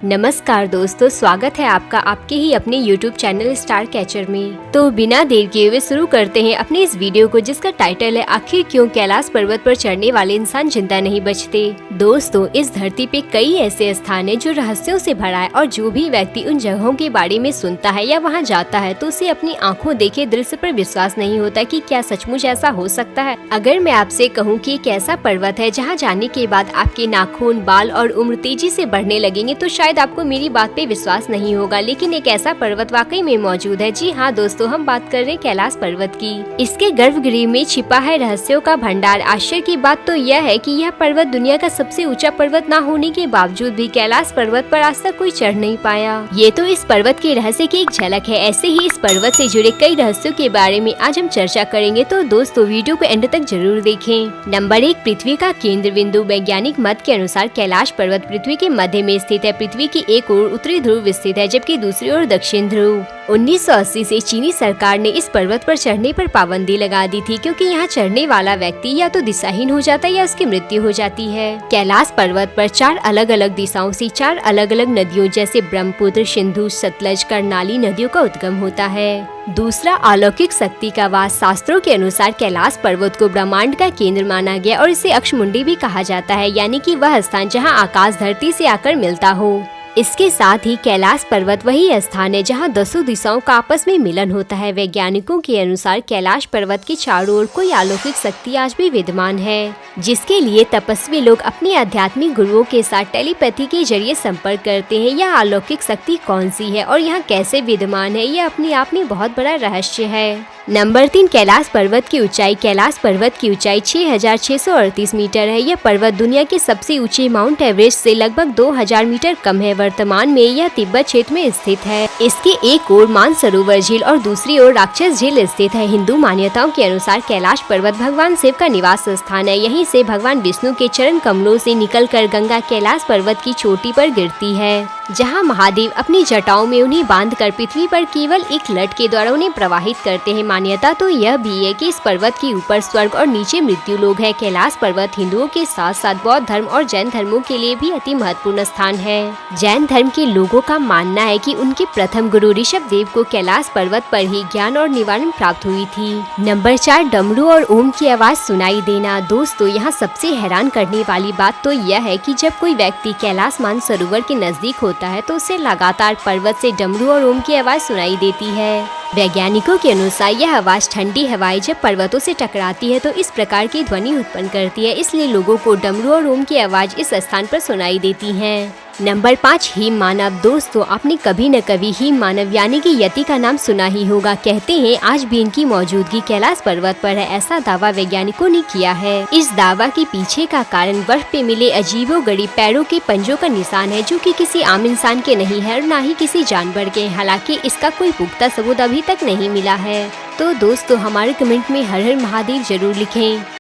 नमस्कार दोस्तों, स्वागत है आपका आपके ही अपने YouTube चैनल स्टार कैचर में। तो बिना देर किए हुए शुरू करते हैं अपने इस वीडियो को, जिसका टाइटल है आखिर क्यों कैलाश पर्वत पर चढ़ने वाले इंसान जिंदा नहीं बचते। दोस्तों, इस धरती पे कई ऐसे स्थान हैं जो रहस्यों से भरा है और जो भी व्यक्ति उन जगहों के बारे में सुनता है या वहाँ जाता है तो उसे अपनी आँखों देखे दृश्य पर विश्वास नहीं होता कि क्या सचमुच ऐसा हो सकता है। अगर मैं आपसे कहूँ कि एक ऐसा पर्वत है जहाँ जाने के बाद आपके नाखून, बाल और उम्र तेजी से बढ़ने लगेंगे तो शायद आपको मेरी बात पे विश्वास नहीं होगा, लेकिन एक ऐसा पर्वत वाकई में मौजूद है। जी हाँ दोस्तों, हम बात कर रहे हैं कैलाश पर्वत की। इसके गर्भगृह में छिपा है रहस्यों का भंडार। आश्चर्य की बात तो यह है कि यह पर्वत दुनिया का सबसे ऊंचा पर्वत न होने के बावजूद भी कैलाश पर्वत पर आज तक कोई चढ़ नहीं पाया। ये तो इस पर्वत के रहस्य की एक झलक है। ऐसे ही इस पर्वत से जुड़े कई रहस्यों के बारे में आज हम चर्चा करेंगे, तो दोस्तों वीडियो को एंड तक जरूर देखें। नंबर 1, पृथ्वी का केंद्र बिंदु। वैज्ञानिक मत के अनुसार कैलाश पर्वत पृथ्वी के मध्य में स्थित है। पृथ्वी की एक ओर उत्तरी ध्रुव स्थित है जबकि दूसरी ओर दक्षिण ध्रुव। 1980 से चीनी सरकार ने इस पर्वत पर चढ़ने पर पाबंदी लगा दी थी, क्योंकि यहाँ चढ़ने वाला व्यक्ति या तो दिशाहीन हो जाता है या उसकी मृत्यु हो जाती है। कैलाश पर्वत पर 4 अलग अलग दिशाओं से 4 अलग अलग नदियों जैसे ब्रह्मपुत्र, सिंधु, सतलज, कर्नाली नदियों का उद्गम होता है। दूसरा, अलौकिक शक्ति का वास। शास्त्रों के अनुसार कैलाश पर्वत को ब्रह्मांड का केंद्र माना गया और इसे अक्षमुंडी भी कहा जाता है, यानी कि वह स्थान जहां आकाश धरती से आकर मिलता हो। इसके साथ ही कैलाश पर्वत वही स्थान है जहां 10 दिशाओं का आपस में मिलन होता है। वैज्ञानिकों के अनुसार कैलाश पर्वत के चारों ओर कोई अलौकिक शक्ति आज भी विद्यमान है, जिसके लिए तपस्वी लोग अपने आध्यात्मिक गुरुओं के साथ टेलीपैथी के जरिए संपर्क करते हैं। यह अलौकिक शक्ति कौन सी है और यहाँ कैसे विद्यमान है, यह अपने आप में बहुत बड़ा रहस्य है। नंबर 3, कैलाश पर्वत की ऊंचाई। कैलाश पर्वत की ऊंचाई 6638 मीटर है। यह पर्वत दुनिया के सबसे ऊंचे माउंट एवरेस्ट से लगभग 2000 मीटर कम है। वर्तमान में यह तिब्बत क्षेत्र में स्थित है। इसके एक ओर मानसरोवर झील और दूसरी ओर राक्षस झील स्थित है। हिंदू मान्यताओं के अनुसार कैलाश पर्वत भगवान शिव का निवास स्थान है। यहीं से भगवान विष्णु के चरण कमलों से निकलकर गंगा कैलाश पर्वत की चोटी पर गिरती है, जहां महादेव अपनी जटाओं में उन्हें बांधकर पृथ्वी पर केवल एक लट के द्वारा उन्हें प्रवाहित करते हैं। मान्यता तो यह भी है कि इस पर्वत के ऊपर स्वर्ग और नीचे मृत्यु लोग है। कैलाश पर्वत हिंदुओं के साथ साथ बौद्ध धर्म और जैन धर्मों के लिए भी अति महत्वपूर्ण स्थान है। जैन धर्म के लोगों का मानना है कि उनके प्रथम गुरु ऋषभ देव को कैलाश पर्वत पर ही ज्ञान और निवारण प्राप्त हुई थी। नंबर 4, डमरू और ओम की आवाज सुनाई देना। दोस्तों, यहाँ सबसे हैरान करने वाली बात तो यह है कि जब कोई व्यक्ति कैलाश मानसरोवर के नजदीक होता है तो उसे लगातार पर्वत से डमरू और ओम की आवाज सुनाई देती है। वैज्ञानिकों के अनुसार यह आवाज ठंडी हवाएं जब पर्वतों से टकराती है तो इस प्रकार की ध्वनि उत्पन्न करती है, इसलिए लोगों को डमरू और ओम की आवाज इस स्थान पर सुनाई देती है। नंबर 5, हिम मानव। दोस्तों, आपने कभी न कभी हिम मानव यानी कि यति का नाम सुना ही होगा। कहते हैं आज भी इनकी मौजूदगी कैलाश पर्वत पर है, ऐसा दावा वैज्ञानिकों ने किया है। इस दावा के पीछे का कारण बर्फ पे मिले अजीबोगरीब पैरों के पंजों का निशान है, जो कि किसी आम इंसान के नहीं है और न ही किसी जानवर के। हालांकि इसका कोई पुख्ता सबूत अभी तक नहीं मिला है। तो दोस्तों, हमारे कमेंट में हर हर महादेव जरूर लिखें।